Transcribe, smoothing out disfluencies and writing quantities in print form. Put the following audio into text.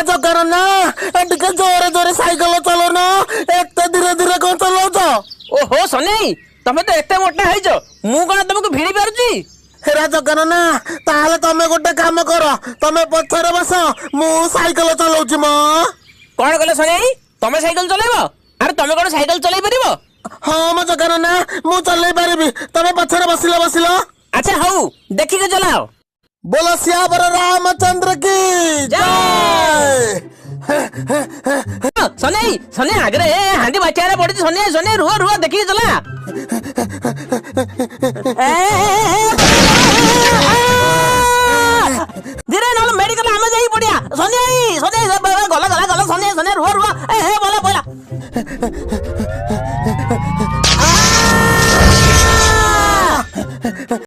जगार ना टिके जोरे जोरे साइकिल चलो ना एत धीरे धीरे कौन चलाउछ? ओहो सनेई तमे तो एते मोटा हैज मु कोन तुमको भिड़ी पारुची? हेरा जगार ना ताहले तमे गोटे काम कर तमे पछरे बस मु साइकिल चलाउछि म। कोन कहले सनेई तमे साइकिल चलेबो? अरे तमे कोन साइकिल चलाई परिबो? हाँ म जगार ना मु चलाई परिबी तमे पछरे बसिलो। अच्छा हौ देखि के चलाओ। बोलो सियावर रामचंद्र की जय। सनेई सने आगरे हांडी बाचारे पड़ी सने सने रुआ रुआ देखि के चला। धीरे नल मेडिकल हमें जाई पड़िया सने सने गला गला गला सने सने रुआ रुआ ए बोला बोला